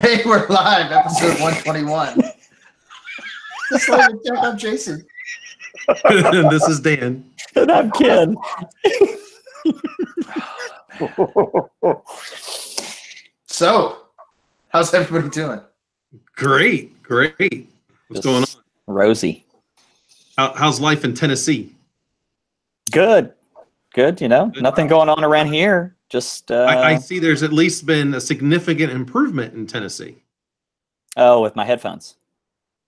Hey, we're live, episode 121. Just like to check out Jason. This is Dan. And I'm Ken. So, how's everybody doing? Great. What's going on? Rosie. How's life in Tennessee? Good. Nothing going on around here. Just I see there's at least been a significant improvement in Tennessee. Oh, with my headphones.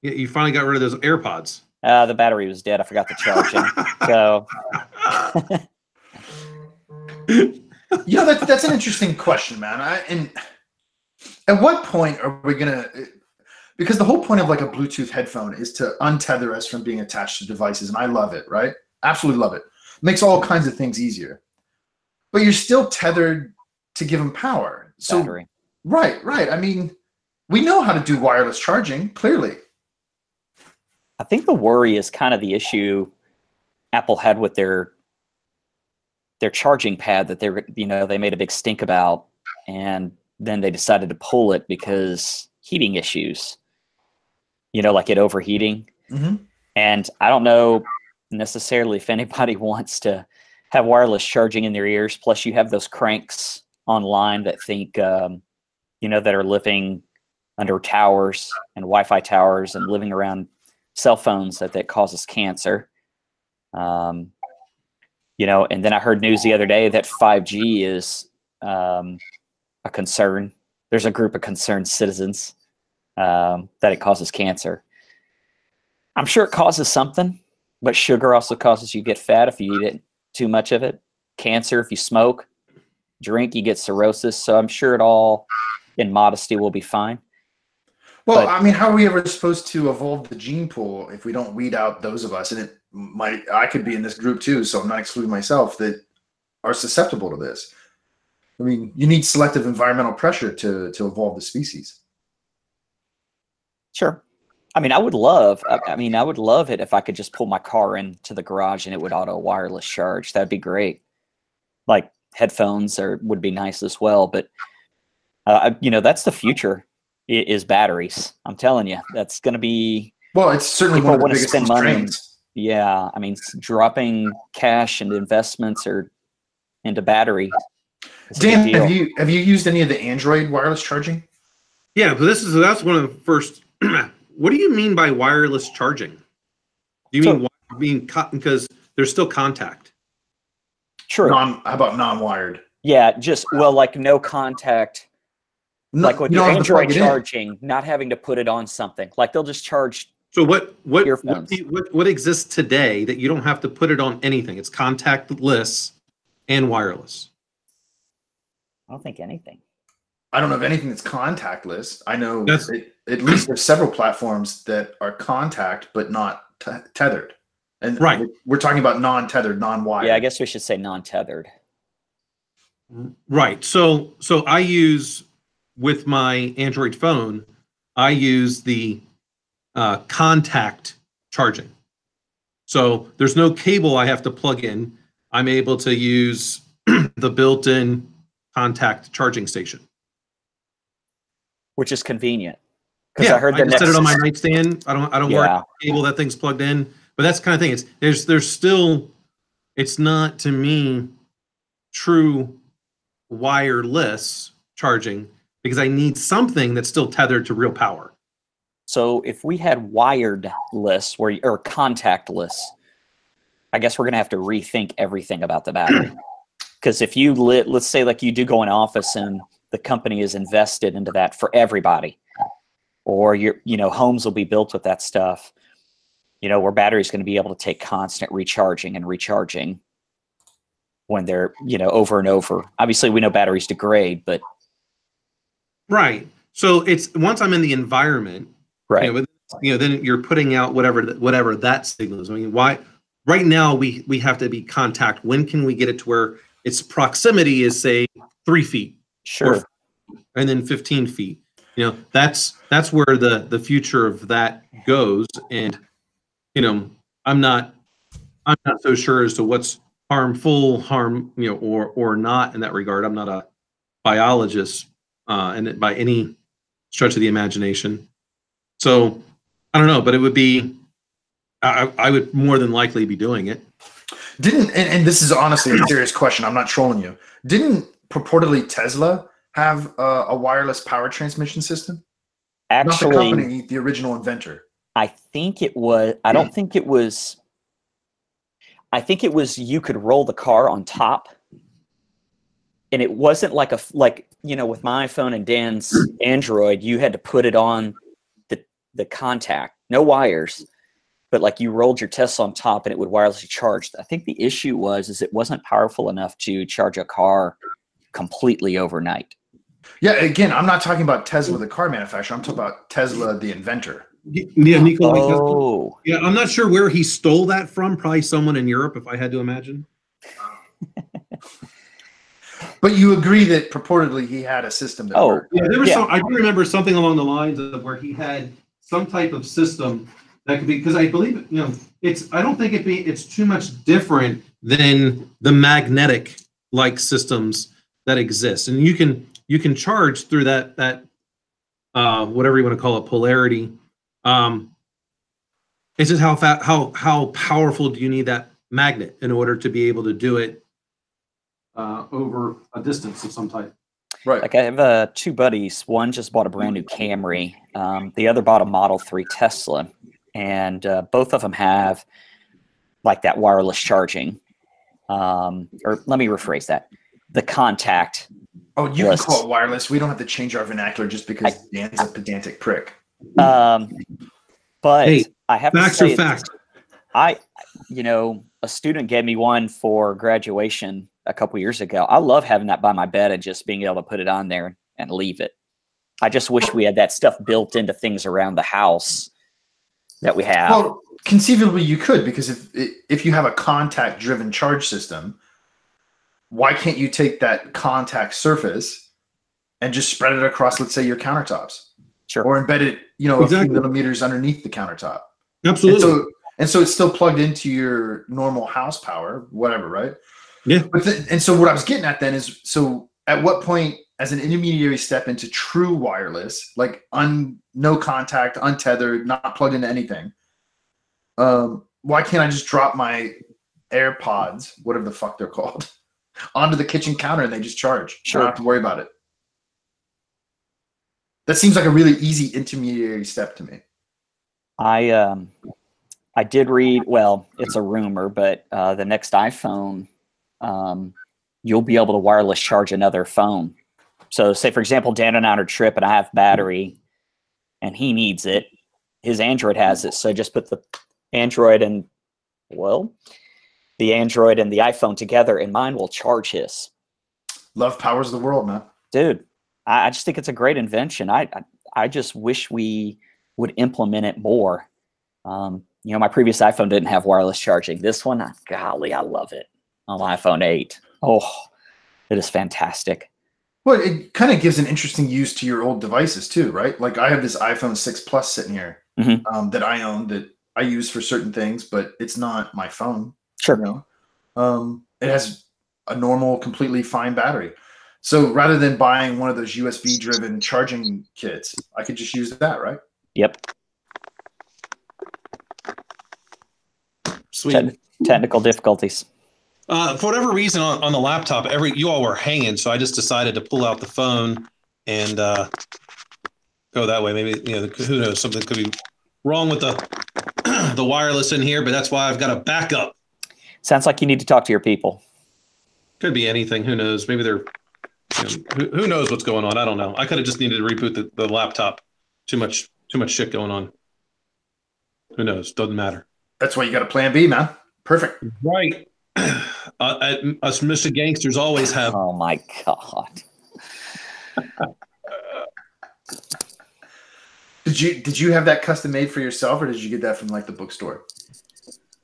You finally got rid of those AirPods. The battery was dead. I forgot to charge it. So That's an interesting question, man. And at what point are we gonna? Because the whole point of like a Bluetooth headphone is to untether us from being attached to devices, and I love it. Right? Absolutely love it. Makes all kinds of things easier. But you're still tethered to give them power. So, battery. Right. I mean, we know how to do wireless charging, clearly. I think the worry is kind of the issue Apple had with their charging pad that they made a big stink about, and then they decided to pull it because heating issues. Like it overheating. Mm-hmm. And I don't know necessarily if anybody wants to have wireless charging in their ears. Plus you have those cranks online that think, that are living under towers and Wi-Fi towers and living around cell phones that causes cancer. And then I heard news the other day that 5G is a concern. There's a group of concerned citizens that it causes cancer. I'm sure it causes something, but sugar also causes you to get fat if you eat it. Too much of it. Cancer if you smoke, drink, you get cirrhosis. So I'm sure it all, in modesty, will be fine. Well, I mean, how are we ever supposed to evolve the gene pool if we don't weed out those of us? And I could be in this group too, so I'm not excluding myself, that are susceptible to this. I mean, you need selective environmental pressure to evolve the species. Sure. I mean, I would love it if I could just pull my car into the garage and it would auto wireless charge. That'd be great. Like headphones would be nice as well. But, that's the future is batteries. I'm telling you, that's going to be. Well, it's certainly one of the biggest constraints. Yeah. I mean, dropping cash and investments into battery. Dan, have you used any of the Android wireless charging? Yeah, but that's one of the first. What do you mean by wireless charging? Do you mean because there's still contact? True. How about non-wired? Yeah, like no contact. No, like with your Android charging, not having to put it on something. Like they'll just charge. So what earphones. What exists today that you don't have to put it on anything? It's contactless and wireless. I don't think anything. I don't know of anything that's contactless. I know at least there's several platforms that are contact but not tethered. And right. We're talking about non-tethered, non-wired. Yeah, I guess we should say non-tethered. Right. So I use, with my Android phone, I use the contact charging. So there's no cable I have to plug in. I'm able to use the built-in contact charging station. Which is convenient. Because I heard I set it on my nightstand. I don't worry about the cable that thing's plugged in. But that's the kind of thing. There's still, it's not to me true wireless charging because I need something that's still tethered to real power. So if we had wireless or contactless, I guess we're gonna have to rethink everything about the battery. Because if you let's say like you do go in office and the company is invested into that for everybody, or homes will be built with that stuff, where batteries going to be able to take constant recharging and recharging when they're, over and over. Obviously we know batteries degrade, but. Right. So it's once I'm in the environment, right. Then you're putting out whatever that signal is. I mean, why right now we have to be contact. When can we get it to where its proximity is, say, 3 feet? Sure. And then 15 feet. That's where the future of that goes. And, I'm not so sure as to what's harmful, or not in that regard. I'm not a biologist, and by any stretch of the imagination. So I don't know, but it would be, I would more than likely be doing it. And this is honestly a serious question. I'm not trolling you. Didn't purportedly Tesla have a wireless power transmission system? Actually, not the company, the original inventor. I think it was. I don't think it was. I think it was you could roll the car on top, and it wasn't like with my iPhone and Dan's Android, you had to put it on the contact, no wires, but like you rolled your Tesla on top and it would wirelessly charge. I think the issue is it wasn't powerful enough to charge a car completely overnight. Yeah, again, I'm not talking about Tesla, the car manufacturer. I'm talking about Tesla, the inventor. Yeah, Nikola Tesla. Yeah, I'm not sure where he stole that from. Probably someone in Europe, if I had to imagine. But you agree that purportedly he had a system that worked. Yeah, there was I do remember something along the lines of where he had some type of system that could be, because I believe, I don't think it's too much different than the magnetic like systems that exist. And you can charge through that whatever you want to call it, polarity. It's just how powerful do you need that magnet in order to be able to do it over a distance of some type. Right. Like I have two buddies. One just bought a brand new Camry. The other bought a Model 3 Tesla, and both of them have like that wireless charging. Or let me rephrase that: the contact. Oh, you can call it wireless. We don't have to change our vernacular just because Dan's a pedantic prick. But hey, I have facts to say, are facts. A student gave me one for graduation a couple years ago. I love having that by my bed and just being able to put it on there and leave it. I just wish we had that stuff built into things around the house that we have. Well, conceivably you could, because if you have a contact-driven charge system, why can't you take that contact surface and just spread it across, let's say, your countertops? Sure. Or embed it, a few millimeters underneath the countertop. Absolutely. And so it's still plugged into your normal house power, whatever, right? Yeah. And so what I was getting at then is, so at what point, as an intermediary step into true wireless, like no contact, untethered, not plugged into anything, why can't I just drop my AirPods, whatever the fuck they're called, onto the kitchen counter and they just charge? Sure. I don't have to worry about it. That seems like a really easy intermediary step to me. I did read, well, it's a rumor, but the next iPhone, you'll be able to wireless charge another phone. So say, for example, Dan and I are on a trip and I have battery and he needs it. His Android has it. So just put the Android and the iPhone together and mine will charge his. Love powers the world, man. Dude, I just think it's a great invention. I just wish we would implement it more. My previous iPhone didn't have wireless charging. This one, golly, I love it. On my iPhone 8. Oh, it is fantastic. Well, it kind of gives an interesting use to your old devices too, right? Like I have this iPhone 6 Plus sitting here that I own, that I use for certain things, but it's not my phone. Sure. It has a normal, completely fine battery. So rather than buying one of those USB-driven charging kits, I could just use that, right? Yep. Sweet. Technical difficulties. For whatever reason, on the laptop, you all were hanging, so I just decided to pull out the phone and go that way. Maybe who knows? Something could be wrong with the wireless in here, but that's why I've got a backup. Sounds like you need to talk to your people. Could be anything. Who knows? Maybe they're. Who knows what's going on? I don't know. I could have just needed to reboot the laptop. Too much shit going on. Who knows? Doesn't matter. That's why you got a plan B, man. Perfect. Right. Us Mr. Gangsters always have. Oh my God. Did you have that custom made for yourself, or did you get that from like the bookstore?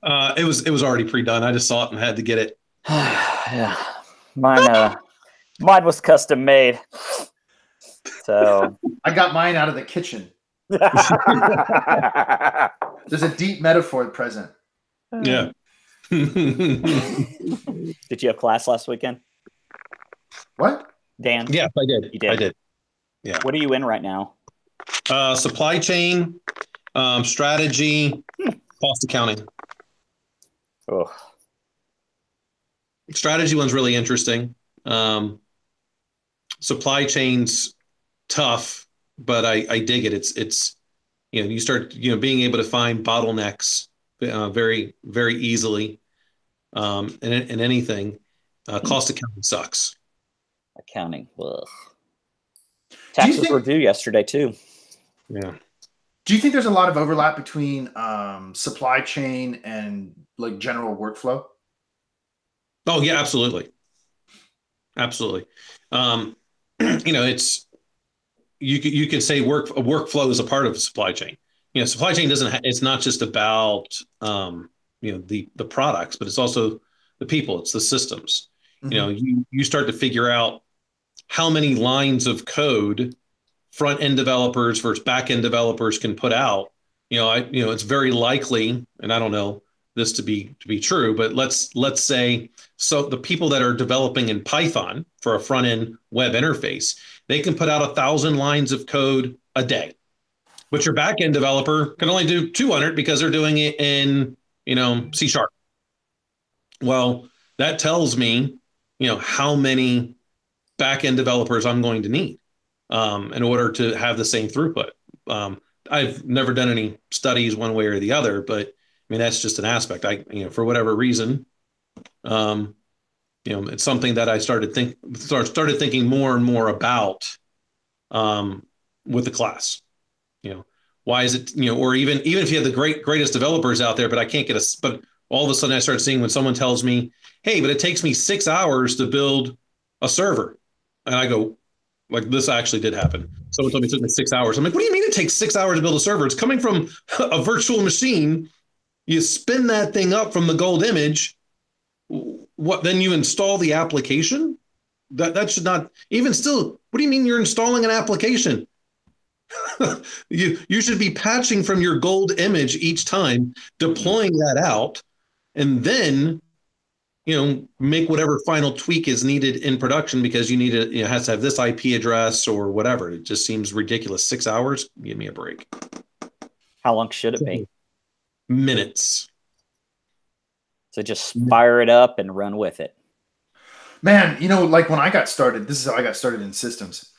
It was already pre-done. I just saw it and had to get it. Yeah. Mine was custom made. So I got mine out of the kitchen. There's a deep metaphor present. Yeah. Did you have class last weekend? What? Dan? Yes, I did. You did? I did. Yeah. What are you in right now? Supply chain, strategy, cost accounting. Oh, Strategy one's really interesting. Um, Supply chain's tough, but I dig it. It's you start being able to find bottlenecks very very easily in anything. Cost accounting sucks. accounting. Ugh. Do you Taxes were think due yesterday too. Yeah. do you think there's a lot of overlap between supply chain and like general workflow? Oh yeah, absolutely, absolutely. Um, it's you could say a workflow is a part of supply chain. Supply chain doesn't. It's not just about the products, but it's also the people. It's the systems. Hmm. You start to figure out how many lines of code front end developers versus back end developers can put out. It's very likely, and I don't know this to be true, but let's say so the people that are developing in Python for a front end web interface, they can put out 1,000 lines of code a day, but your back end developer can only do 200 because they're doing it in C sharp. Well, that tells me how many back end developers I'm going to need in order to have the same throughput. Um, I've never done any studies one way or the other, but I mean that's just an aspect. For whatever reason, um, it's something that I started thinking more and more about um, with the class. You know, why is it or even if you have the greatest developers out there, but I can't get a but all of a sudden I start seeing when someone tells me, hey, but it takes me 6 hours to build a server, and I go, like this actually did happen. Someone told me it took me 6 hours. I'm like, what do you mean it takes 6 hours to build a server? It's coming from a virtual machine. You spin that thing up from the gold image. What then you install the application? That should not even still. What do you mean you're installing an application? You should be patching from your gold image each time, deploying that out, and then make whatever final tweak is needed in production because you need it, has to have this IP address or whatever. It just seems ridiculous. 6 hours? Give me a break. How long should it be? Minutes. So just fire it up and run with it. Man, like when I got started, this is how I got started in systems.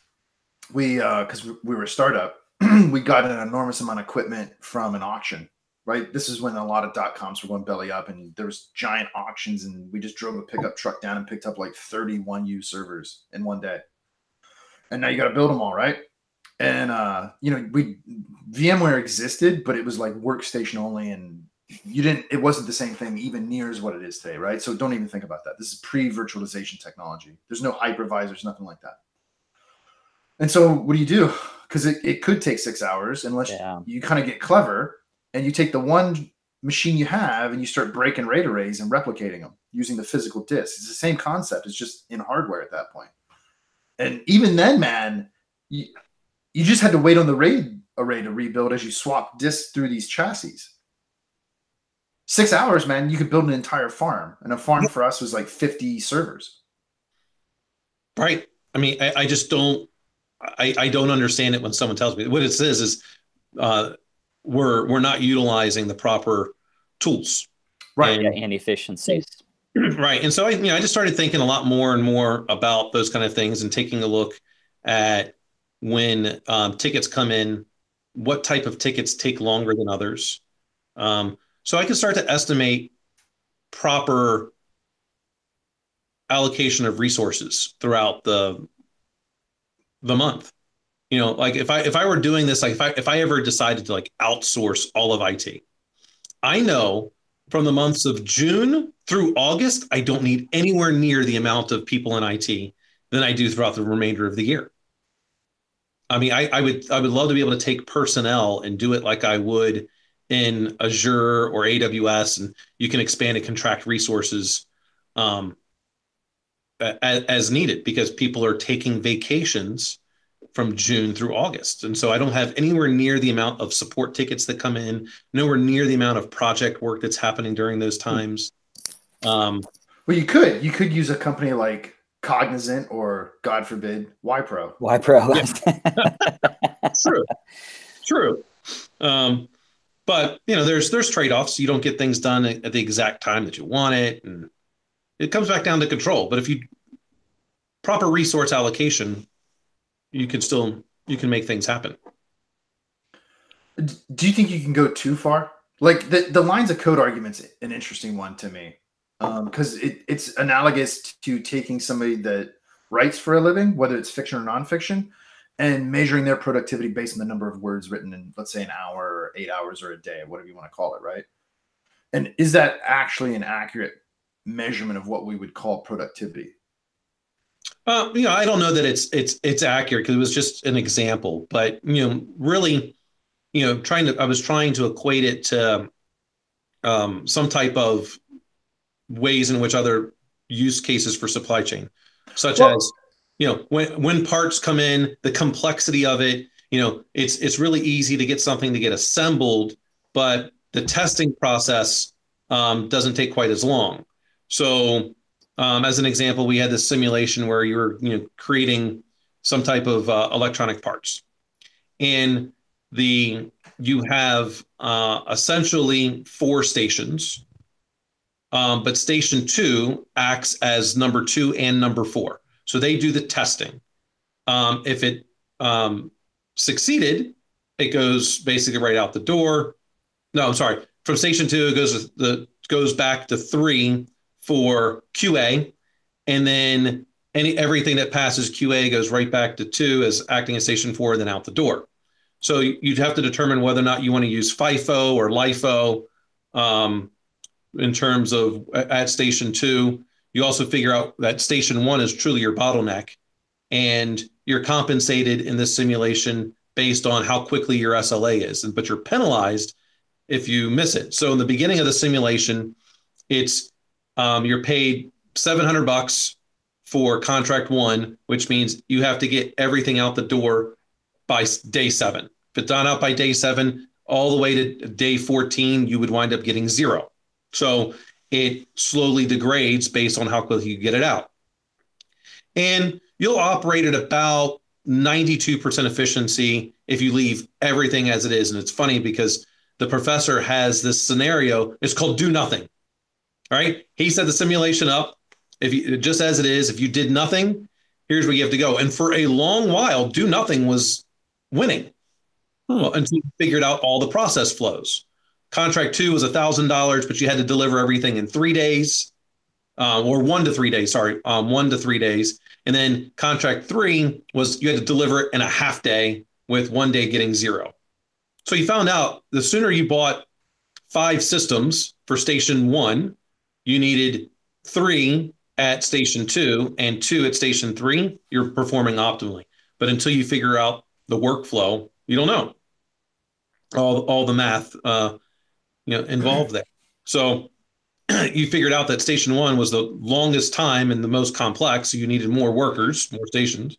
Because we were a startup, we got an enormous amount of equipment from an auction, right? This is when a lot of .coms were going belly up and there was giant auctions and we just drove a pickup truck down and picked up like 31U servers in one day. And now you got to build them all, right? And, VMware existed, but it was like workstation only and it wasn't the same thing even near as what it is today, right? So don't even think about that. This is pre-virtualization technology. There's no hypervisors, nothing like that. And so what do you do? Because it could take 6 hours unless you kind of get clever and you take the one machine you have and you start breaking RAID arrays and replicating them using the physical disk. It's the same concept. It's just in hardware at that point. And even then, man, you just had to wait on the RAID array to rebuild as you swap disks through these chassis. 6 hours, man, you could build an entire farm. And a farm for us was like 50 servers. Right. I mean, I just don't. I don't understand it when someone tells me what it says is we're not utilizing the proper tools, right? And efficiencies, right? And so I just started thinking a lot more and more about those kind of things and taking a look at when tickets come in, what type of tickets take longer than others, so I can start to estimate proper allocation of resources throughout the month. Like if I were doing this, like if I ever decided to like outsource all of IT, I know from the months of June through August, I don't need anywhere near the amount of people in IT than I do throughout the remainder of the year. I mean, I would love to be able to take personnel and do it like I would in Azure or AWS, and you can expand and contract resources um, as needed because people are taking vacations from June through August. And so I don't have anywhere near the amount of support tickets that come in, nowhere near the amount of project work that's happening during those times. Well, you could use a company like Cognizant or, God forbid, Wipro. Wipro. True, true. But there's trade-offs. You don't get things done at the exact time that you want it, and it comes back down to control. But if you proper resource allocation, you can make things happen. Do you think you can go too far? Like the lines of code argument's an interesting one to me, because it's analogous to taking somebody that writes for a living, whether it's fiction or nonfiction, and measuring their productivity based on the number of words written in, let's say, an hour or 8 hours or a day, whatever you want to call it, right? And is that actually an accurate measurement of what we would call productivity? I don't know that it's accurate because it was just an example, but really, I was trying to equate it to some type of ways in which other use cases for supply chain, such as when parts come in, the complexity of it. It's really easy to get something to get assembled, but the testing process doesn't take quite as long. So, as an example, we had this simulation where you were creating some type of electronic parts, and you have essentially 4 stations. But station 2 acts as number 2 and number 4. So they do the testing. If it succeeded, it goes basically right out the door. No, I'm sorry. From station 2, it goes back to 3 for QA, and then everything that passes QA goes right back to 2 as acting as station 4, and then out the door. So you'd have to determine whether or not you want to use FIFO or LIFO. In terms of at station 2, you also figure out that station 1 is truly your bottleneck, and you're compensated in this simulation based on how quickly your SLA is, but you're penalized if you miss it. So in the beginning of the simulation, it's you're paid $700 for contract 1, which means you have to get everything out the door by day 7. If it's not out by day 7, all the way to day 14, you would wind up getting 0. So it slowly degrades based on how quickly you get it out. And you'll operate at about 92% efficiency if you leave everything as it is. And it's funny because the professor has this scenario. It's called do nothing. All right. He set the simulation up. If you just as it is, if you did nothing, here's where you have to go. And for a long while, do nothing was winning until you figured out all the process flows. Contract 2 was $1,000, but you had to deliver everything in 3 days, or 1 to 3 days. Sorry, 1 to 3 days. And then contract 3 was you had to deliver it in a half day, with 1 day getting 0. So you found out the sooner you bought 5 systems for station 1, you needed 3 at station 2 and 2 at station 3. You're performing optimally. But until you figure out the workflow, you don't know all the math involved there. So you figured out that station 1 was the longest time and the most complex. So you needed more workers, more stations.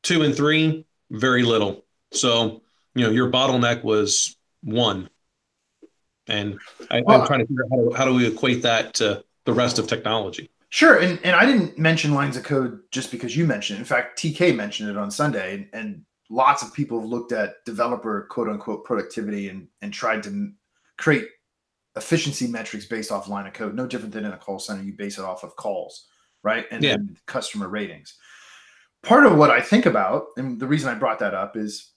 2 and 3, very little. So, your bottleneck was 1. And I'm trying to figure out how do we equate that to the rest of technology. Sure. And I didn't mention lines of code just because you mentioned it. In fact, TK mentioned it on Sunday, and lots of people have looked at developer quote unquote productivity and tried to create efficiency metrics based off line of code. No different than in a call center. You base it off of calls, right? And then customer ratings. Part of what I think about, and the reason I brought that up, is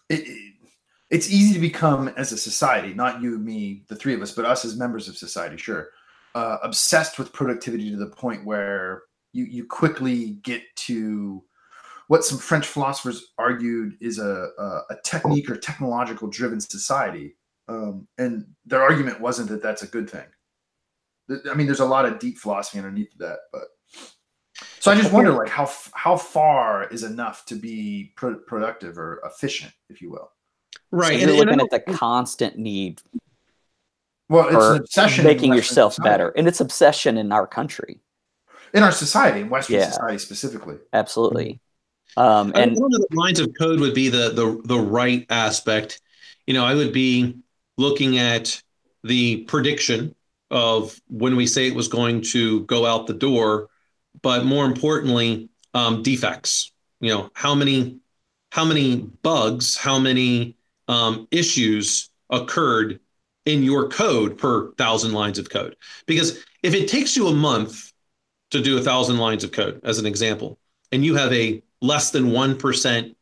it's easy to become, as a society, not you, me, the 3 of us, but us as members of society, sure, obsessed with productivity to the point where you quickly get to what some French philosophers argued is a technique or technological driven society. And their argument wasn't that that's a good thing. I mean, there's a lot of deep philosophy underneath that, but so I just wonder, like, how far is enough to be productive or efficient, if you will? Right. So you're looking at the constant need. Well, it's an obsession making yourself better, and it's obsession in our country, in our society, in Western society specifically. Absolutely. And I don't know that lines of code would be the right aspect. I would be looking at the prediction of when we say it was going to go out the door but more importantly, defects. How many bugs, how many issues occurred in your code per 1,000 lines of code. Because if it takes you a month to do 1,000 lines of code, as an example, and you have a less than 1%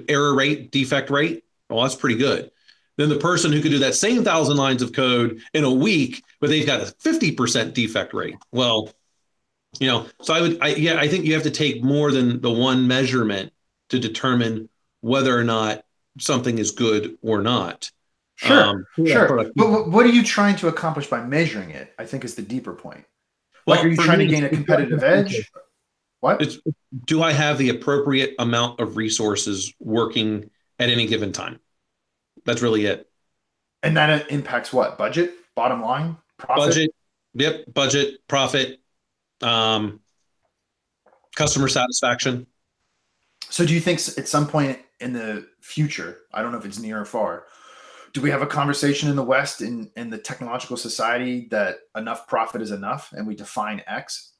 error rate, defect rate, well, that's pretty good. Then the person who could do that same 1,000 lines of code in a week, but they've got a 50% defect rate. Well, so I think you have to take more than the one measurement to determine whether or not something is good or not. Sure, sure. But Productivity. what are you trying to accomplish by measuring it? I think is the deeper point. Like, are Well, you for trying to me, gain a competitive edge? What? it's do I have the appropriate amount of resources working at any given time? That's really it. And that impacts what? Budget, bottom line, profit? Budget, yep, budget, profit, um, customer satisfaction. So do you think at some point in the future, I don't know if it's near or far, do we have a conversation in the West in the technological society that enough profit is enough and we define X?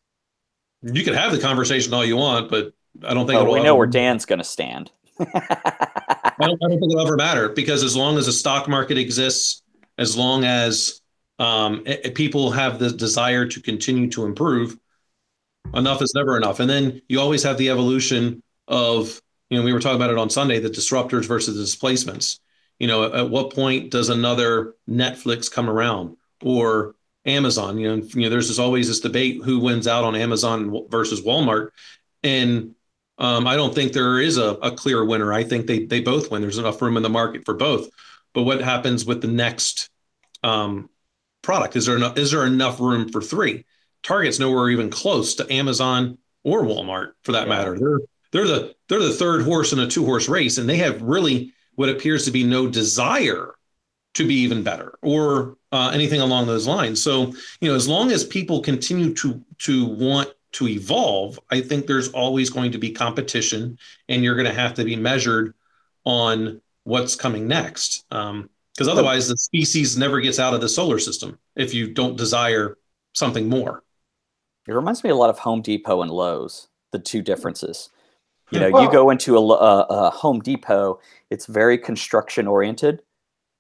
You can have the conversation all you want, but I don't think Well, it'll we ever. know where Dan's going to stand. I don't think it'll ever matter because as long as a stock market exists, as long as people have the desire to continue to improve, enough is never enough. And then you always have the evolution of, we were talking about it on Sunday, the disruptors versus the displacements. At what point does another Netflix come around or Amazon? There's always this debate who wins out on Amazon versus Walmart. And I don't think there is a clear winner. I think they both win. There's enough room in the market for both. But what happens with the next product? Is there enough room for three? Target's nowhere even close to Amazon or Walmart for that matter. They're the third horse in a two-horse race, and they have really what appears to be no desire to be even better or anything along those lines. So, as long as people continue to want to evolve, I think there's always going to be competition, and you're going to have to be measured on what's coming next. Because otherwise, the species never gets out of the solar system if you don't desire something more. It reminds me a lot of Home Depot and Lowe's, the two differences. Well, You go into a Home Depot, it's very construction oriented.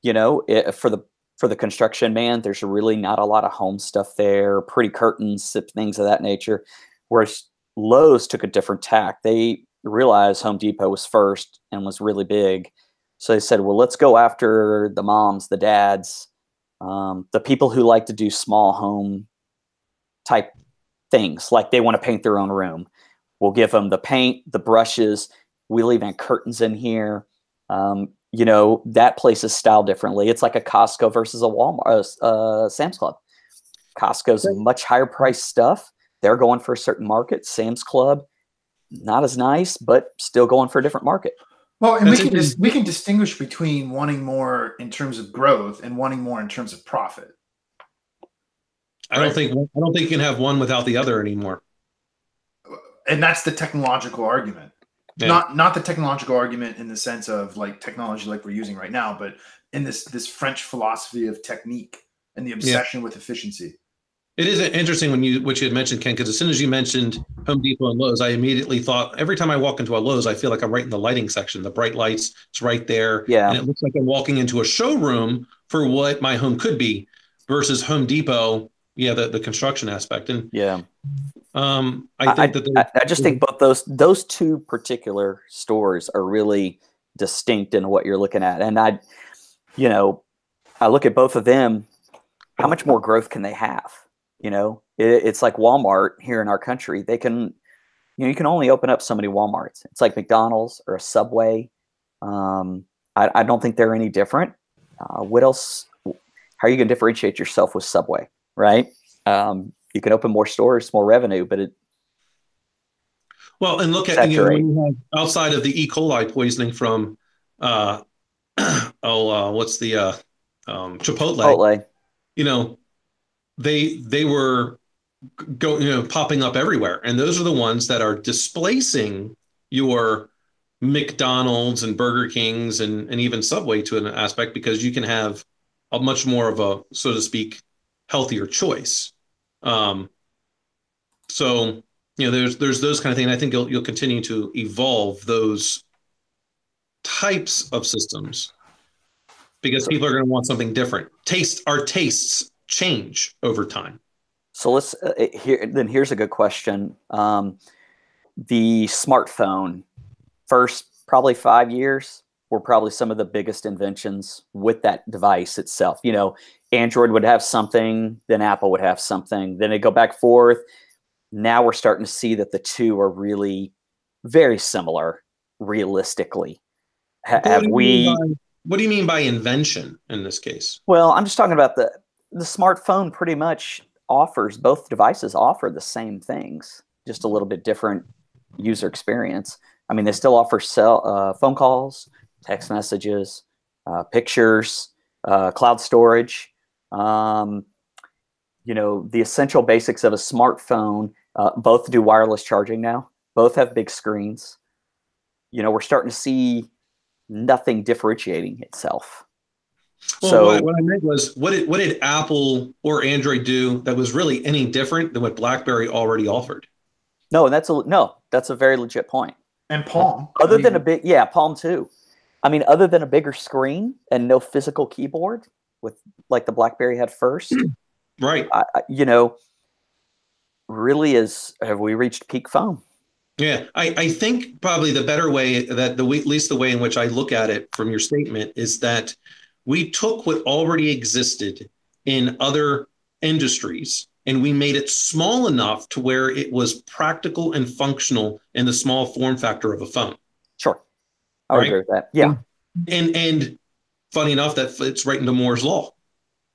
For the construction man, there's really not a lot of home stuff there, pretty curtains, things of that nature. Whereas Lowe's took a different tack. They realized Home Depot was first and was really big. So they said, well, let's go after the moms, the dads, the people who like to do small home type things, like they want to paint their own room. We'll give them the paint, the brushes. We'll even have curtains in here. That place is styled differently. It's like a Costco versus a Walmart, Sam's Club. Costco's much higher priced stuff. They're going for a certain market. Sam's Club, not as nice, but still going for a different market. Well, and we can distinguish between wanting more in terms of growth and wanting more in terms of profit. I don't think you can have one without the other anymore. And that's the technological argument. Yeah. Not the technological argument in the sense of like technology like we're using right now, but in this French philosophy of technique and the obsession with efficiency. It is interesting what you had mentioned, Ken, because as soon as you mentioned Home Depot and Lowe's, I immediately thought every time I walk into a Lowe's, I feel like I'm right in the lighting section. The bright lights, it's right there. Yeah. And it looks like I'm walking into a showroom for what my home could be versus Home Depot. Yeah, the construction aspect. And yeah. I just think both those two particular stores are really distinct in what you're looking at. And I look at both of them. How much more growth can they have? It's like Walmart here in our country. They can, you can only open up so many Walmarts. It's like McDonald's or a Subway. I don't think they're any different. What else? How are you going to differentiate yourself with Subway? Right? You can open more stores, more revenue, but and look at when you have outside of the E. coli poisoning from what's the Chipotle? They were popping up everywhere, and those are the ones that are displacing your McDonald's and Burger Kings and even Subway to an aspect because you can have a much more of a, so to speak, healthier choice. So, there's those kind of things. I think you'll continue to evolve those types of systems because So, people are going to want something different. Our tastes change over time. so let's here's a good question. The smartphone, first probably 5 years were probably some of the biggest inventions with that device itself. Android would have something, then Apple would have something, then they go back forth. Now we're starting to see that the two are really very similar realistically. Have we? What do you mean by invention in this case? Well, I'm just talking about the smartphone pretty much offers, both devices offer the same things, just a little bit different user experience. I mean, they still offer phone calls, text messages, pictures, cloud storage. The essential basics of a smartphone. Both do wireless charging now. Both have big screens. We're starting to see nothing differentiating itself. Well, So what I meant was, what did Apple or Android do that was really any different than what BlackBerry already offered? no, that's a very legit point. And Palm. Other than Palm too. I mean, other than a bigger screen and no physical keyboard with like the BlackBerry had first, right? Really have we reached peak phone? Yeah, I think probably the better way at least the way in which I look at it from your statement is that we took what already existed in other industries and we made it small enough to where it was practical and functional in the small form factor of a phone. Sure. I would agree with that. Yeah. And funny enough, that fits right into Moore's law,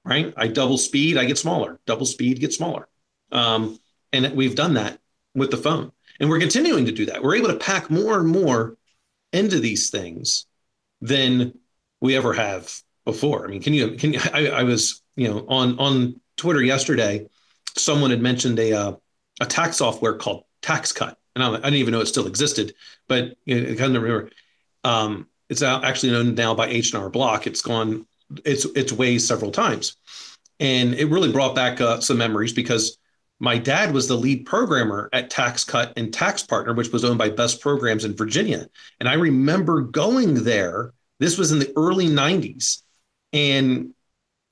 right? I double speed, I get smaller. Double speed gets smaller. And we've done that with the phone. And we're continuing to do that. We're able to pack more and more into these things than we ever have before. I mean, I was, on Twitter yesterday, someone had mentioned a tax software called Tax Cut. And I didn't even know it still existed, but I kind of remember. It's actually known now by H&R Block. It's gone its ways several times. And it really brought back some memories because my dad was the lead programmer at Tax Cut and Tax Partner, which was owned by Best Programs in Virginia. And I remember going there. This was in the early 90s. And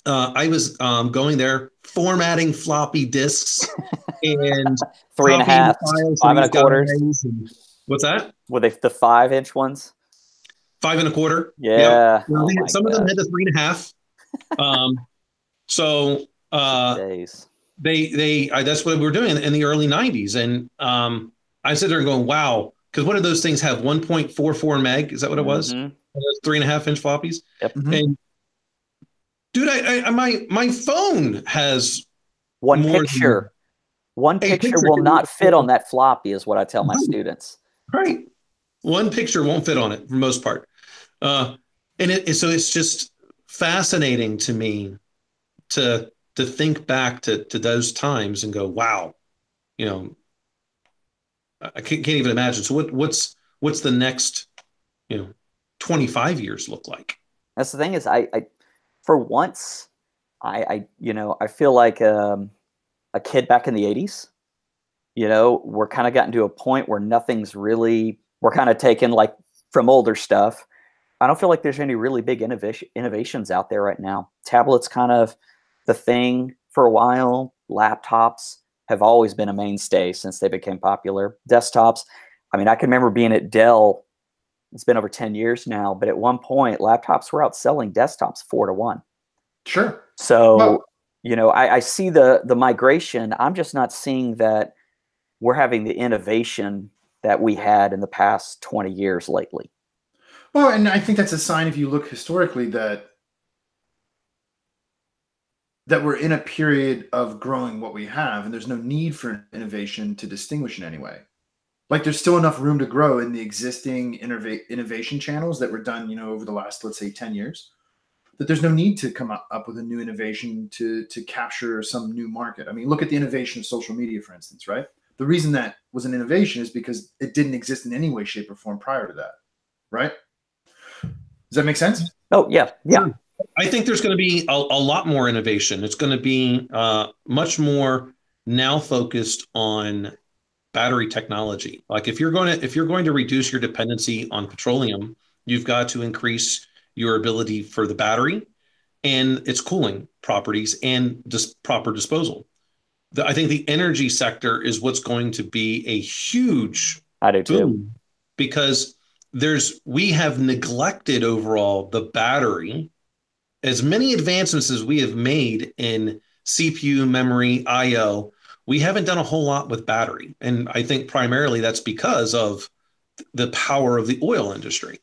I was going there, formatting floppy disks and 3.5, 5.25. What's that? Were they the 5-inch ones? 5.25. Yeah. Yep. Some of them had the 3.5. So days. That's what we were doing in the early 90s. And I sit there and going, wow, because what did those things have? 1.44 meg? Is that what it was? Mm-hmm. Those 3.5-inch floppies. Yep. And dude, my phone has one picture. One picture will not fit on that floppy, is what I tell my students. Right. One picture won't fit on it for the most part. So it's just fascinating to me to think back to those times and go, wow, I can't even imagine. So what's the next, 25 years look like? That's the thing is I for once, I feel like a kid back in the 80s. We're kind of gotten to a point where we're kind of taken like from older stuff. I don't feel like there's any really big innovations out there right now. Tablets kind of the thing for a while. Laptops have always been a mainstay since they became popular. Desktops, I mean, I can remember being at Dell. It's been over 10 years now, but at one point, laptops were outselling desktops 4-1. Sure. So, I see the migration. I'm just not seeing that we're having the innovation that we had in the past 20 years lately. Well, and I think that's a sign, if you look historically, that we're in a period of growing what we have, and there's no need for innovation to distinguish in any way. Like, there's still enough room to grow in the existing innovation channels that were done, over the last, let's say, 10 years, that there's no need to come up with a new innovation to capture some new market. I mean, look at the innovation of social media, for instance, right? The reason that was an innovation is because it didn't exist in any way, shape, or form prior to that, right? Does that make sense? Oh, yeah. Yeah. I think there's going to be a lot more innovation. It's going to be much more now focused on battery technology. Like if you're going to reduce your dependency on petroleum, you've got to increase your ability for the battery and its cooling properties and just proper disposal. I think the energy sector is what's going to be a huge I do too. boom because we have neglected overall the battery. As many advancements as we have made in CPU, memory, IO, we haven't done a whole lot with battery. And I think primarily that's because of the power of the oil industry.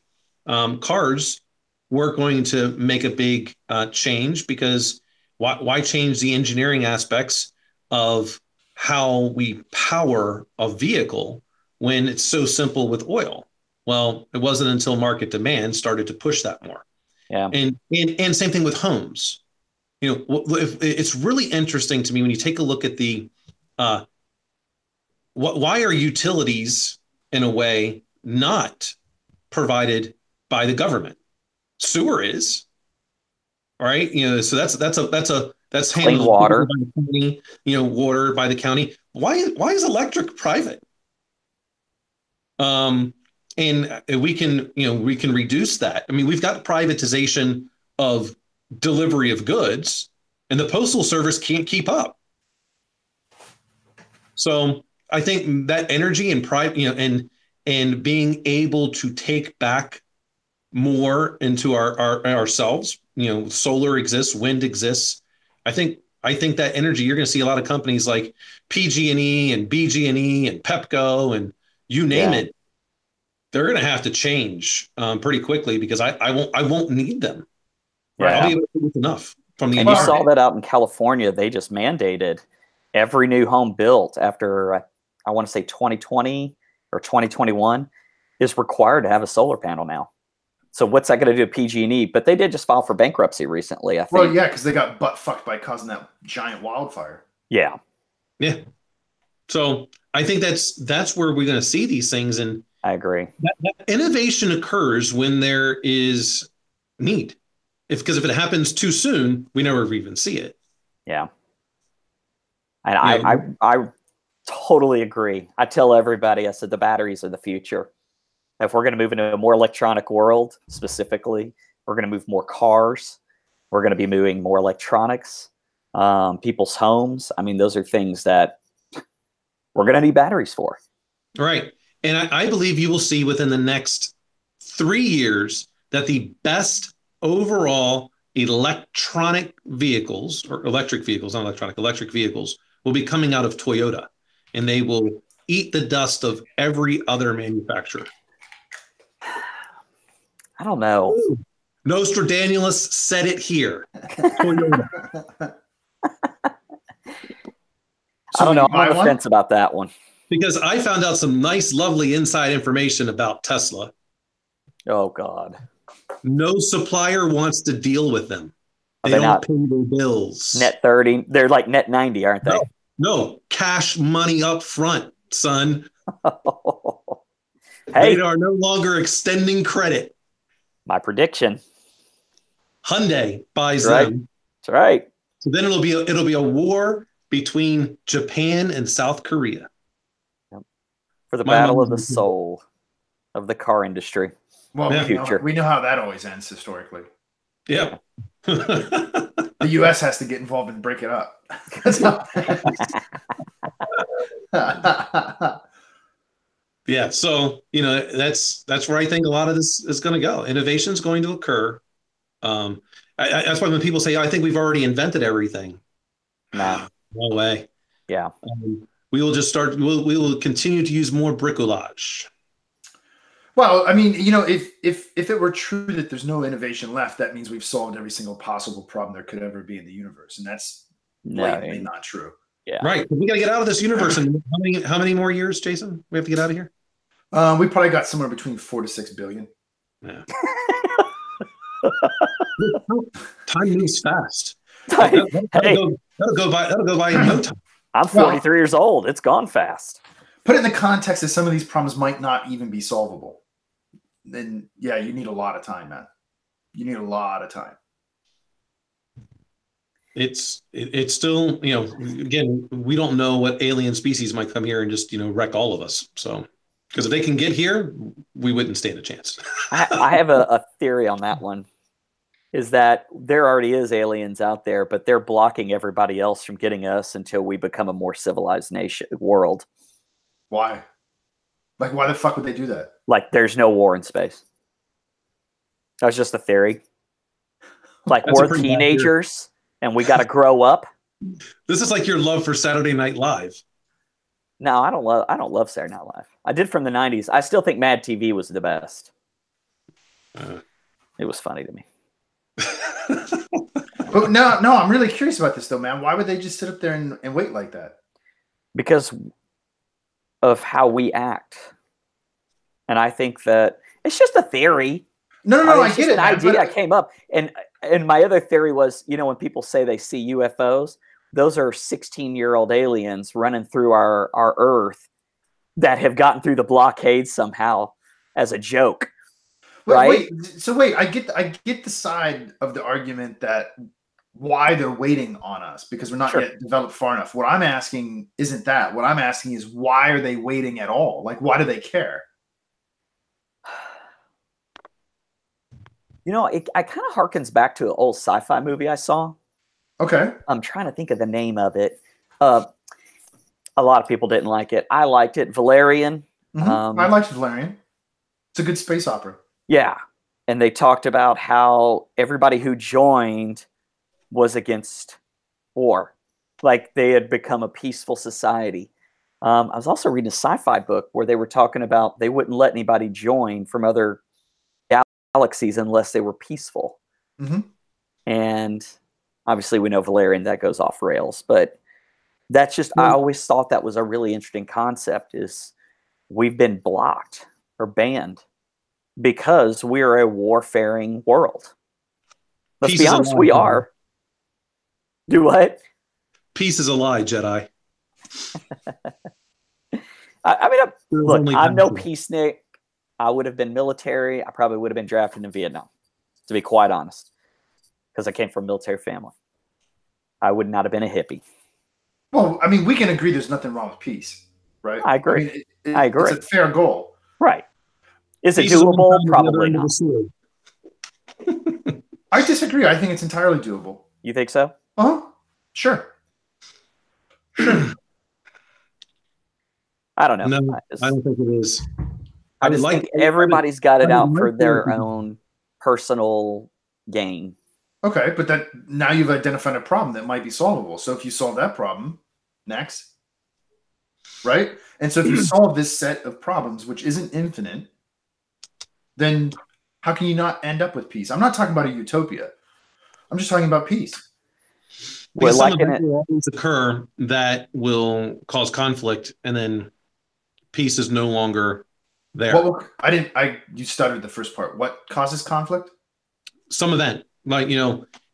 Cars weren't going to make a big change because why change the engineering aspects of how we power a vehicle when it's so simple with oil? Well, it wasn't until market demand started to push that more. Yeah. And same thing with homes. It's really interesting to me when you take a look at the why are utilities in a way not provided by the government? Sewer is, right? So that's Clean handled water. by the county, water by the county. Why is electric private? And we can reduce that. I mean, we've got privatization of delivery of goods, and the postal service can't keep up. So I think that energy and private, and being able to take back more into ourselves. Solar exists, wind exists. I think that energy, you're going to see a lot of companies like PG&E and BG&E and Pepco and you name it. They're going to have to change pretty quickly because I won't need them. Right? Yeah. I'll be able to produce enough from the. And you saw that out in California. They just mandated every new home built after I want to say 2020 or 2021 is required to have a solar panel now. So what's that going to do to PG&E? But they did just file for bankruptcy recently, I think. Well, yeah, because they got butt fucked by causing that giant wildfire. Yeah. Yeah. So I think that's where we're going to see these things. And I agree. That innovation occurs when there is need. Because if it happens too soon, we never even see it. Yeah. And I totally agree. I tell everybody, I said the batteries are the future. If we're going to move into a more electronic world, specifically, we're going to move more cars. We're going to be moving more electronics, people's homes. I mean, those are things that we're going to need batteries for. Right. And I believe you will see within the next 3 years that the best overall electric vehicles will be coming out of Toyota, and they will eat the dust of every other manufacturer. I don't know. Nostradamus said it here. Toyota. I don't know. I'm on the fence about that one. Because I found out some nice, lovely inside information about Tesla. Oh, God. No supplier wants to deal with them. They don't pay their bills. Net 30. They're like net 90, aren't they? No. Cash money up front, son. Hey. They are no longer extending credit. My prediction. Hyundai buys them. That's right. So then it'll be a war between Japan and South Korea. For the battle of the soul of the car industry. Well, we know how that always ends historically. Yeah. The U.S. has to get involved and break it up. Yeah. So, that's where I think a lot of this is going to go. Innovation is going to occur. That's why when people say, I think we've already invented everything. No way. Yeah. We will just we will continue to use more bricolage. Well, I mean, if it were true that there's no innovation left, that means we've solved every single possible problem there could ever be in the universe. And that's blatantly not true. Yeah. Right. We got to get out of this universe. And how many more years, Jason? We have to get out of here? We probably got somewhere between 4 to 6 billion. Yeah. Time moves fast. That'll go by in no time. I'm 43 years old. It's gone fast. Put it in the context that some of these problems might not even be solvable. Then, you need a lot of time, man. You need a lot of time. it's still, again, we don't know what alien species might come here and just, wreck all of us. So, because if they can get here, we wouldn't stand a chance. I have a theory on that one. Is that there already is aliens out there, but they're blocking everybody else from getting us until we become a more civilized world. Why? Like, why the fuck would they do that? Like, there's no war in space. That was just a theory. Like, we're teenagers and we got to grow up. This is like your love for Saturday Night Live. No, I don't love Saturday Night Live. I did from the 90s. I still think Mad TV was the best. It was funny to me. But no, I'm really curious about this though, man. Why would they just sit up there and wait like that? Because of how we act. And I think that it's just a theory. No, I get it. An idea came up. And my other theory was, when people say they see UFOs, those are 16-year-old aliens running through our Earth that have gotten through the blockade somehow as a joke. Right? Wait, I get the side of the argument that why they're waiting on us because we're not yet developed far enough. What I'm asking isn't that. What I'm asking is why are they waiting at all? Like, why do they care? It kind of harkens back to an old sci-fi movie I saw. Okay. I'm trying to think of the name of it. A lot of people didn't like it. I liked it. Valerian. Mm-hmm. I liked Valerian. It's a good space opera. Yeah. And they talked about how everybody who joined was against war. Like they had become a peaceful society. I was also reading a sci-fi book where they were talking about they wouldn't let anybody join from other galaxies unless they were peaceful. Mm-hmm. And obviously we know Valerian, that goes off rails. But that's just, I always thought that was a really interesting concept is we've been blocked or banned because we're a warfaring world. Let's be honest, we are. Do what? Peace is a lie, Jedi. Look, I'm no peacenik. I would have been military. I probably would have been drafted in Vietnam, to be quite honest, because I came from a military family. I would not have been a hippie. Well, I mean, we can agree there's nothing wrong with peace, right? I agree. I agree. It's a fair goal. Right. Is it doable? Probably not. I disagree. I think it's entirely doable. You think so? Sure. I don't know. No, I don't think it is. I just think everybody's got it out for their own personal gain. Okay, but now you've identified a problem that might be solvable. So if you solve that problem, next, right? And so if you solve this set of problems, which isn't infinite, then how can you not end up with peace? I'm not talking about a utopia. I'm just talking about peace. Because some events will always occur that will cause conflict, and then peace is no longer there. You stuttered the first part. What causes conflict? Some event, like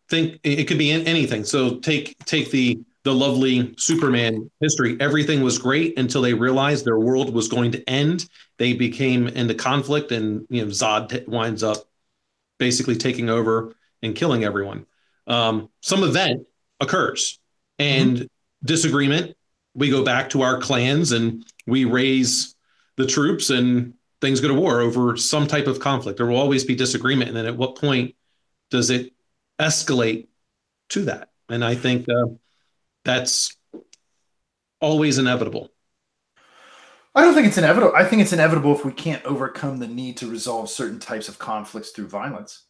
think it could be anything. So take the lovely Superman history. Everything was great until they realized their world was going to end. They became into conflict, and Zod winds up basically taking over and killing everyone. Some event occurs and disagreement. We go back to our clans and we raise the troops and things go to war over some type of conflict. There will always be disagreement. And then at what point does it escalate to that? And I think that's always inevitable. I don't think it's inevitable. I think it's inevitable if we can't overcome the need to resolve certain types of conflicts through violence.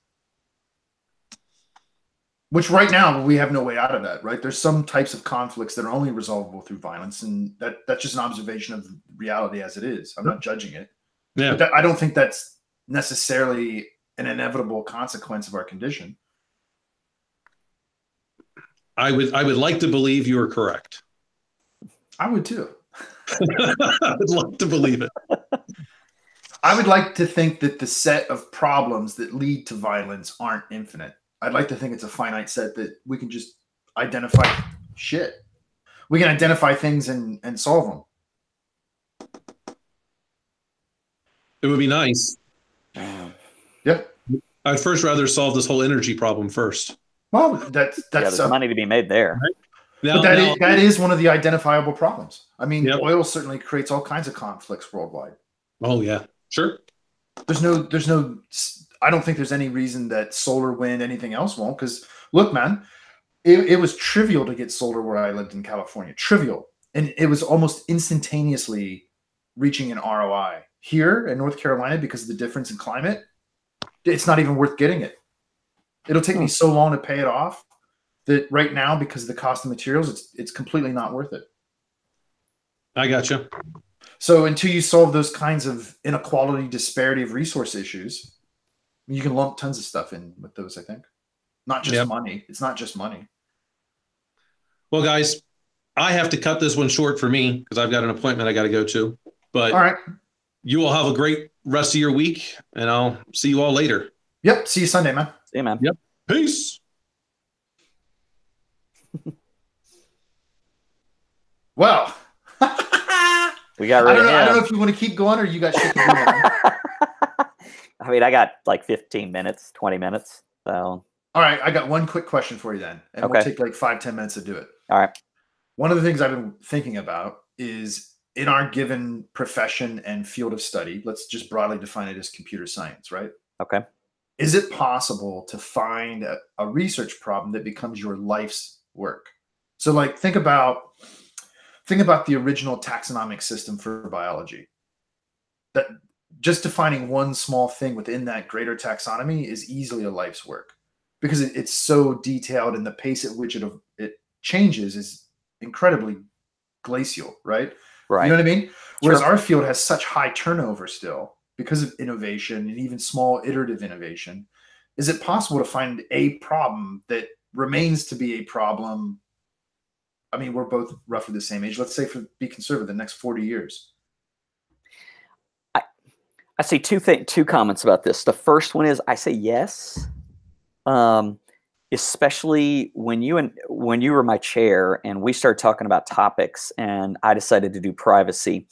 Which right now we have no way out of that, right? There's some types of conflicts that are only resolvable through violence, and that's just an observation of reality as it is. I'm not judging it. Yeah, but I don't think that's necessarily an inevitable consequence of our condition. I would like to believe you are correct. I would too. I would like to believe it. I would like to think that the set of problems that lead to violence aren't infinite. I'd like to think it's a finite set that we can just identify shit. We can identify things and solve them. It would be nice. Yeah. I'd first rather solve this whole energy problem first. Well, Yeah, there's money to be made there. but that is one of the identifiable problems. I mean, Yep. oil certainly creates all kinds of conflicts worldwide. Oh yeah, sure. There's no. I don't think there's any reason that solar, wind, anything else won't. Because look, man, it was trivial to get solar where I lived in California. Trivial, and it was almost instantaneously reaching an ROI. Here in North Carolina, because of the difference in climate, it's not even worth getting it. It'll take me so long to pay it off that right now, because of the cost of materials, it's completely not worth it. I gotcha. So until you solve those kinds of inequality, disparity of resource issues, you can lump tons of stuff in with those, I think. Not just money. It's not just money. Well, guys, I have to cut this one short for me because I've got an appointment I got to go to. But all right. You all have a great rest of your week, and I'll see you all later. Yep. See you Sunday, man. See you, man. Yep. Peace. Well, we got rid of him. I don't know if you want to keep going or you got shit to do. I mean, I got like 15 minutes, 20 minutes. So. All right. I got one quick question for you then. And we'll take like 5-10 minutes to do it. All right. One of the things I've been thinking about is in our given profession and field of study, let's just broadly define it as computer science, right? Okay. Is it possible to find a research problem that becomes your life's work? So like think about the original taxonomic system for biology. That just defining one small thing within that greater taxonomy is easily a life's work because it's so detailed and the pace at which it changes is incredibly glacial, right? Right. You know what I mean? Whereas Sure. our field has such high turnover still because of innovation and even small iterative innovation. Is it possible to find a problem that remains to be a problem? I mean, we're both roughly the same age. Let's say be conservative, the next 40 years. I see two comments about this. The first one is I say yes, especially when you were my chair and we started talking about topics, and I decided to do privacy.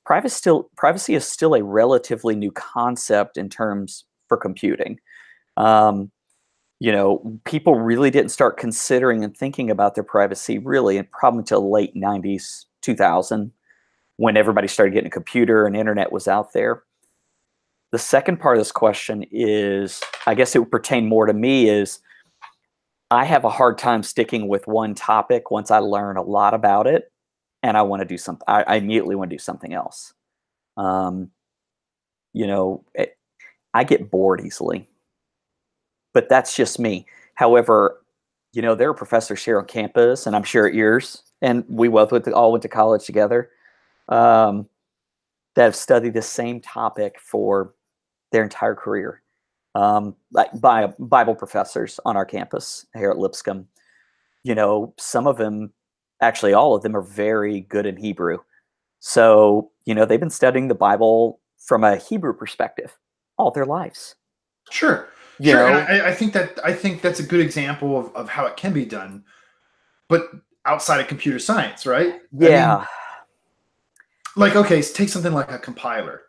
Privacy is still a relatively new concept in terms for computing. People really didn't start considering and thinking about their privacy really, and probably until the late 90s, 2000, when everybody started getting a computer and internet was out there. The second part of this question is, I guess it would pertain more to me, is I have a hard time sticking with one topic once I learn a lot about it and I want to do something. I immediately want to do something else. I get bored easily, but that's just me. However, there are professors here on campus, and I'm sure at yours, and we both all went to college together, that have studied the same topic for their entire career. Like Bible professors on our campus here at Lipscomb. Some of them, actually all of them, are very good in Hebrew. So, they've been studying the Bible from a Hebrew perspective all their lives. Sure. Sure. And I think that's a good example of how it can be done, but outside of computer science, right? Yeah. Okay, take something like a compiler.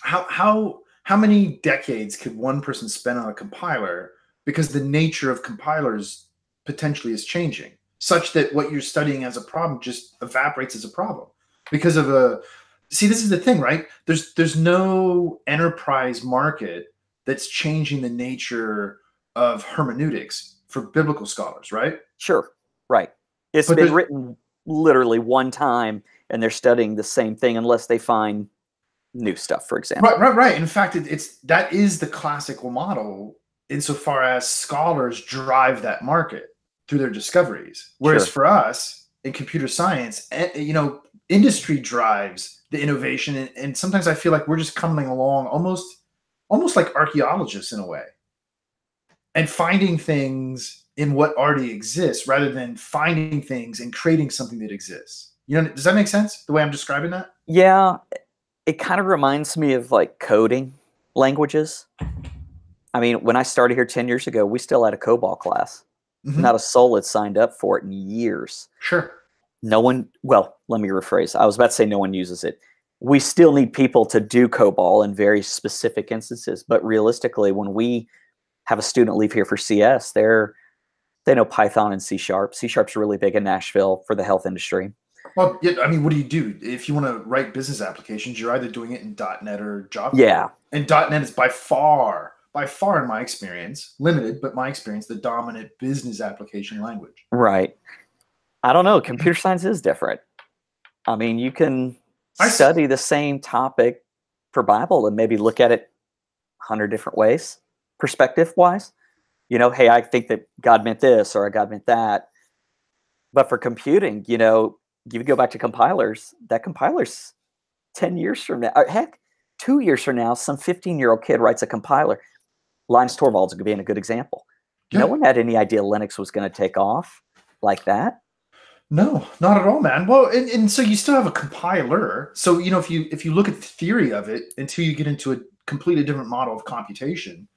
How many decades could one person spend on a compiler because the nature of compilers potentially is changing such that what you're studying as a problem just evaporates as a problem because of see, this is the thing, right? There's no enterprise market that's changing the nature of hermeneutics for biblical scholars, right? Sure. Right. It's been written literally one time and they're studying the same thing unless they find new stuff, for example. Right. In fact, that is the classical model insofar as scholars drive that market through their discoveries. Whereas for us in computer science, industry drives the innovation. And sometimes I feel like we're just coming along almost like archaeologists in a way and finding things in what already exists rather than finding things and creating something that exists. Does that make sense the way I'm describing that? Yeah. It kind of reminds me of like coding languages. I mean, when I started here 10 years ago, we still had a COBOL class. Mm-hmm. Not a soul had signed up for it in years. Sure. No one, well, let me rephrase. I was about to say no one uses it. We still need people to do COBOL in very specific instances. But realistically, when we have a student leave here for CS, they're They know Python and C Sharp. C Sharp's really big in Nashville for the health industry. Well, yeah, I mean, what do you do? If you want to write business applications, you're either doing it in .NET or Java. Yeah. And .NET is by far in my experience, limited, but my experience, the dominant business application language. Right. I don't know. Computer science is different. I mean, you can study the same topic for Bible and maybe look at it 100 different ways, perspective-wise. You know, hey, I think that God meant this or God meant that. But for computing, you know, you go back to compilers, that compiler's 10 years from now, heck, 2 years from now, some 15-year-old kid writes a compiler. Linus Torvalds being a good example. Yeah. No one had any idea Linux was going to take off like that. No, not at all, man. Well, and so you still have a compiler. So, you know, if you look at the theory of it until you get into a completely different model of computation,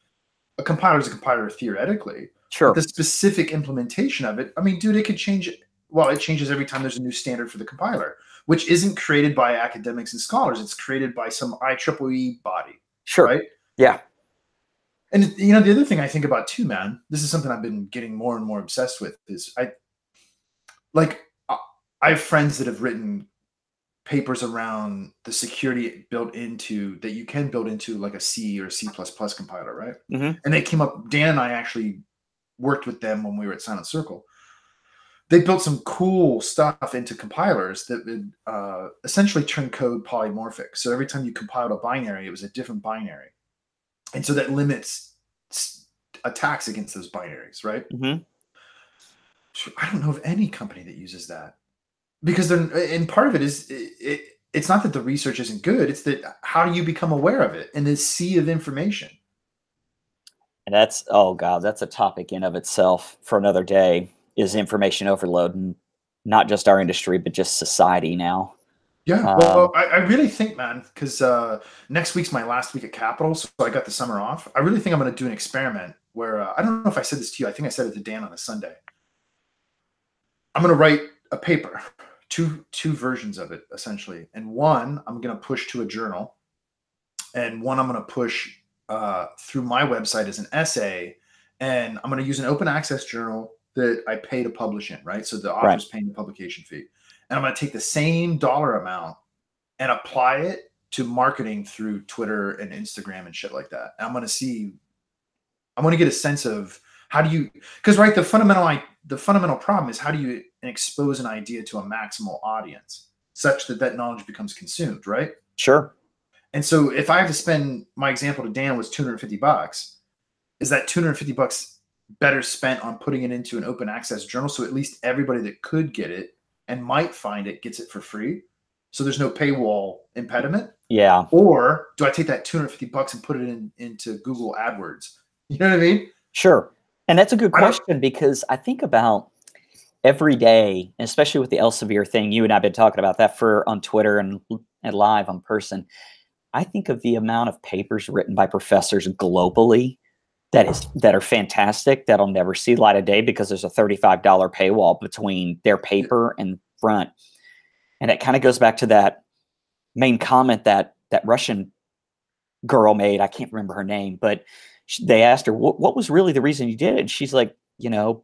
a compiler is a compiler theoretically. Sure. But the specific implementation of it, I mean, dude, it could change. Well, it changes every time there's a new standard for the compiler, which isn't created by academics and scholars. It's created by some IEEE body. Sure. Right? Yeah. And, you know, the other thing I think about too, man, this is something I've been getting more and more obsessed with is I have friends that have written papers around the security built into that you can build into like a C or C++ compiler, right? Mm-hmm. And they came up, Dan and I actually worked with them when we were at Silent Circle. They built some cool stuff into compilers that would essentially turn code polymorphic. So every time you compiled a binary, it was a different binary. And so that limits attacks against those binaries, right? Mm-hmm. I don't know of any company that uses that because and part of it is it's not that the research isn't good. It's that how do you become aware of it in this sea of information? And that's, oh God, that's a topic in of itself for another day, is information overload, and not just our industry, but just society now. Yeah, well, I really think, man, because next week's my last week at Capitol, so I got the summer off. I really think I'm going to do an experiment where I don't know if I said this to you. I think I said it to Dan on a Sunday. I'm going to write a paper, two versions of it, essentially. And one, I'm going to push to a journal. And one, I'm going to push through my website as an essay. And I'm going to use an open access journal that I pay to publish in, right? So the author's paying the publication fee. And I'm going to take the same dollar amount and apply it to marketing through Twitter and Instagram and shit like that. And I'm going to get a sense of how do you, because right, the fundamental problem is how do you expose an idea to a maximal audience such that knowledge becomes consumed, right? Sure. And so if I have to spend, my example to Dan was $250, is that $250 better spent on putting it into an open access journal so at least everybody that could get it and might find it gets it for free, so there's no paywall impediment? Yeah. Or do I take that $250 and put it into Google AdWords? You know what I mean? Sure. And that's a good question, because I think about every day, especially with the Elsevier thing, you and I have been talking about that on Twitter and live on person. I think of the amount of papers written by professors globally that are fantastic, that'll never see light of day because there's a $35 paywall between their paper and front. And it kind of goes back to that main comment that Russian girl made. I can't remember her name, but they asked her, what was really the reason you did it? And she's like, you know,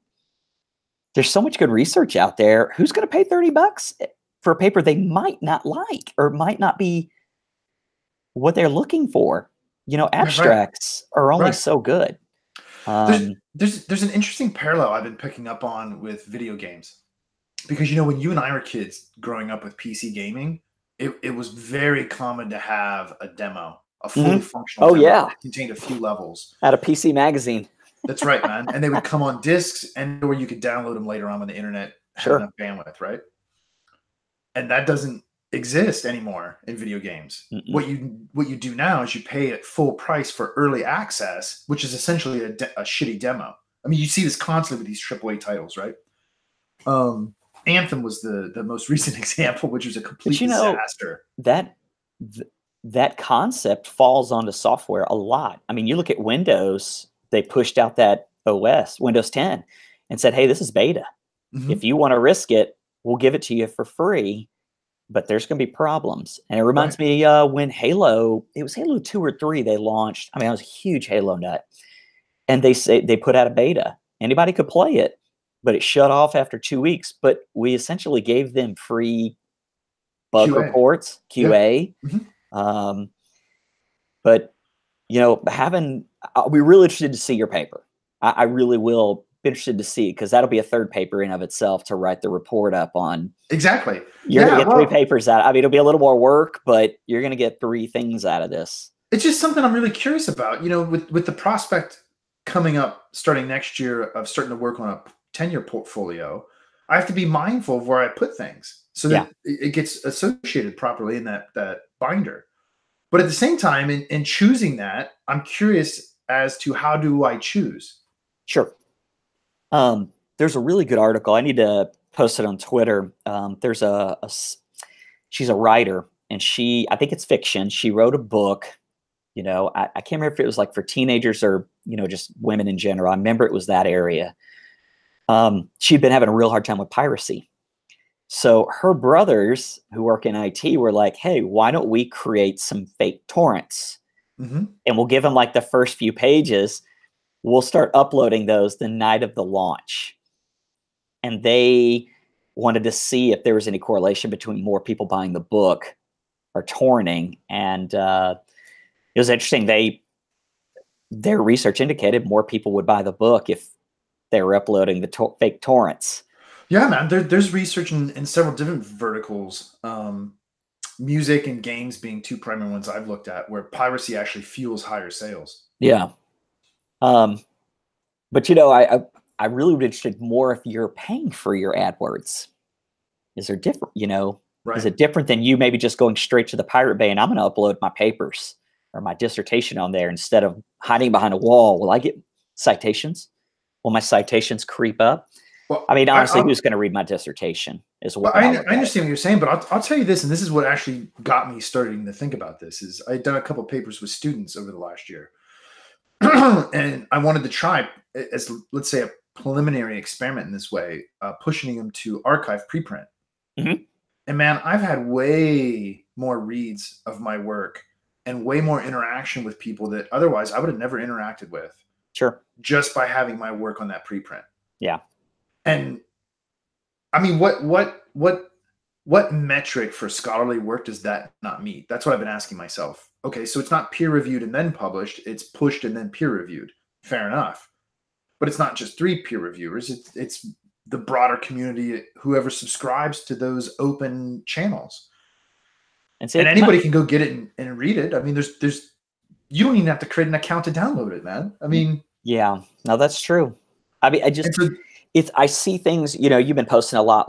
there's so much good research out there. Who's going to pay $30 for a paper they might not like or might not be what they're looking for? You know, abstracts are only so good. There's an interesting parallel I've been picking up on with video games, because, you know, when you and I were kids growing up with PC gaming, it was very common to have a demo, a fully functional demo that contained a few levels. At a PC magazine. That's right, man. And they would come on discs, and or you could download them later on when the internet had enough bandwidth, right? And that doesn't exist anymore in video games. What you do now is you pay at full price for early access, which is essentially a shitty demo. I mean, you see this constantly with these AAA titles, right? Anthem was the most recent example, which was a complete disaster. That concept falls onto software a lot. I mean, you look at Windows, they pushed out that OS, Windows 10, and said, hey, this is beta. If you want to risk it, we'll give it to you for free, but there's going to be problems. And it reminds me when Halo, it was Halo 2 or 3 they launched. I mean, I was a huge Halo nut. And they put out a beta. Anybody could play it, but it shut off after 2 weeks. But we essentially gave them free bug QA. reports, Yeah. QA. But we're really interested to see your paper. I really will be interested to see, because that'll be a third paper in of itself to write the report up on. Exactly. You're going to get 3 papers out. I mean, it'll be a little more work, but you're going to get 3 things out of this. It's just something I'm really curious about, with the prospect coming up starting next year of starting to work on a tenure portfolio. I have to be mindful of where I put things so that it gets associated properly in that binder. But at the same time, in choosing that, I'm curious as to how do I choose? Sure. There's a really good article. I need to post it on Twitter. There's she's a writer, and I think it's fiction. She wrote a book. I can't remember if it was like for teenagers or, just women in general. I remember it was that area. She'd been having a real hard time with piracy. So her brothers who work in IT were like, hey, why don't we create some fake torrents? And we'll give them like the first few pages. We'll start uploading those the night of the launch. And they wanted to see if there was any correlation between more people buying the book or torrenting. And it was interesting. Their research indicated more people would buy the book if they were uploading the fake torrents. Yeah, man. There's research in several different verticals, music and games being 2 primary ones I've looked at, where piracy actually fuels higher sales. Yeah. But I really would be interested more if you're paying for your AdWords. Is there different, Right. Is it different than you maybe just going straight to the Pirate Bay and I'm going to upload my papers or my dissertation on there instead of hiding behind a wall? Will I get citations? Will my citations creep up? Well, I mean, honestly, who's going to read my dissertation is what I understand what you're saying, but I'll tell you this, and this is what actually got me starting to think about this, is I'd done a couple of papers with students over the last year. And I wanted to try, as let's say, a preliminary experiment in this way, pushing them to archive preprint. And man, I've had way more reads of my work and way more interaction with people that otherwise I would have never interacted with. Sure. Just by having my work on that preprint. Yeah. And I mean, what metric for scholarly work does that not meet? That's what I've been asking myself. Okay, so it's not peer reviewed and then published, it's pushed and then peer reviewed. Fair enough. But it's not just 3 peer reviewers, it's the broader community, whoever subscribes to those open channels. And anybody can go get it and read it. I mean, there's you don't even have to create an account to download it, man. I mean, yeah, no, that's true. I mean, I see things, you've been posting a lot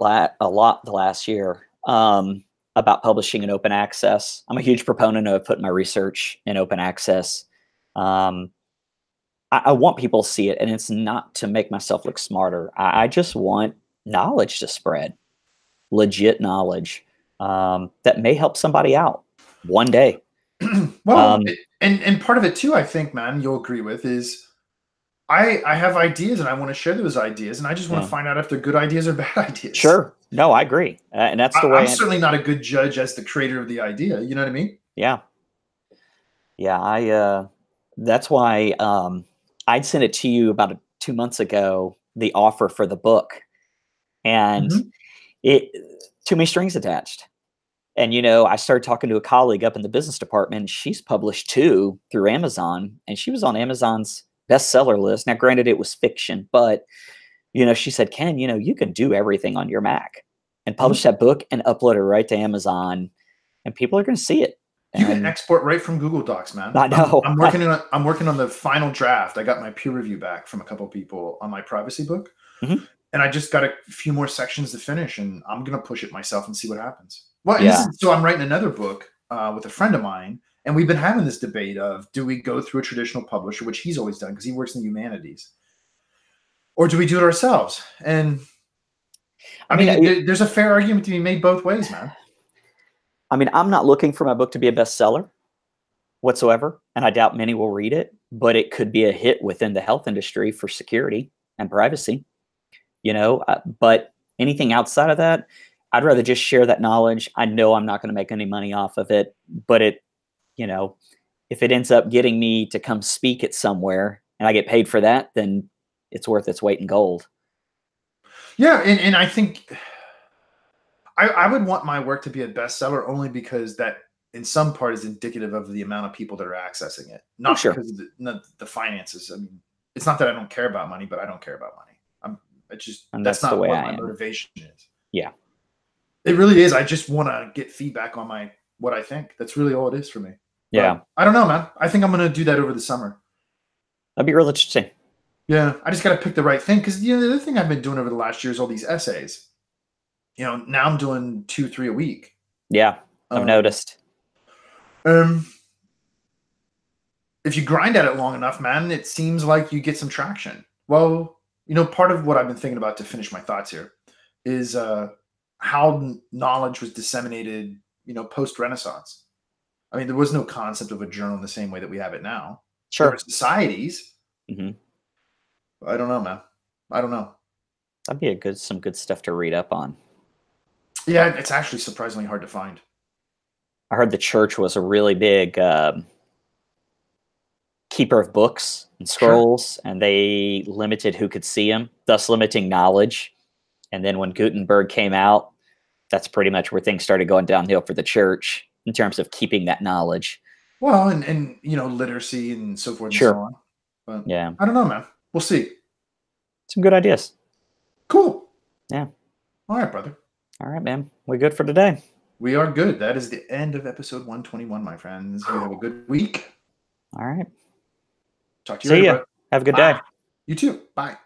the last year about publishing in open access. I'm a huge proponent of putting my research in open access. I want people to see it, and it's not to make myself look smarter. I just want knowledge to spread, legit knowledge that may help somebody out one day. Well, and part of it too, I think, man, you'll agree with, is I have ideas and I want to share those ideas, and I just want to find out if they're good ideas or bad ideas. Sure. No, I agree. And that's the way I'm certainly not a good judge as the creator of the idea. You know what I mean? Yeah. Yeah. That's why I'd sent it to you about 2 months ago, the offer for the book, and it too many strings attached. And, I started talking to a colleague up in the business department. She's published 2 through Amazon, and she was on Amazon's bestseller list. Now, granted, it was fiction, but, she said, Ken, you can do everything on your Mac and publish that book and upload it right to Amazon, and people are going to see it. You can export right from Google Docs, man. I know. I'm working on the final draft. I got my peer review back from a couple of people on my privacy book, and I just got a few more sections to finish, and I'm going to push it myself and see what happens. Well, so I'm writing another book with a friend of mine, and we've been having this debate of, do we go through a traditional publisher, which he's always done because he works in the humanities, or do we do it ourselves? And I mean, there's a fair argument to be made both ways, man. I mean, I'm not looking for my book to be a bestseller whatsoever, and I doubt many will read it, but it could be a hit within the health industry for security and privacy, but anything outside of that, I'd rather just share that knowledge. I know I'm not going to make any money off of it, but if it ends up getting me to come speak it somewhere and I get paid for that, then it's worth its weight in gold. Yeah, and I think I would want my work to be a bestseller only because that in some part is indicative of the amount of people that are accessing it, Oh, not sure. because of the finances. I mean, it's not that I don't care about money, but I don't care about money. It's just And that's that's the not way what I my am. motivation is. Yeah. It really is. I just want to get feedback on what I think. That's really all it is for me. Yeah. But I don't know, man. I think I'm gonna do that over the summer. That'd be real interesting. Yeah, I just got to pick the right thing because the other thing I've been doing over the last year is all these essays. Now I'm doing 2, 3 a week. Yeah. I've Um, noticed. um, if you grind at it long enough, man, it seems like you get some traction. Well, part of what I've been thinking about to finish my thoughts here is how knowledge was disseminated, post Renaissance. I mean, there was no concept of a journal in the same way that we have it now. There were Sure. societies. Hmm. I don't know, man. I don't know. That'd be some good stuff to read up on. Yeah, it's actually surprisingly hard to find. I heard the church was a really big keeper of books and Sure. scrolls, and they limited who could see them, thus limiting knowledge. And then when Gutenberg came out, that's pretty much where things started going downhill for the church in terms of keeping that knowledge. Well, and literacy and so forth and so Sure. on. But Yeah. I don't know, man. We'll see. Some good ideas. Cool. Yeah. All right, brother. All right, man. We're good for today. We are good. That is the end of episode 121, my friends. You have a good week. All right. Talk to you See later, ya. bud. Have a good Bye. day. You too. Bye.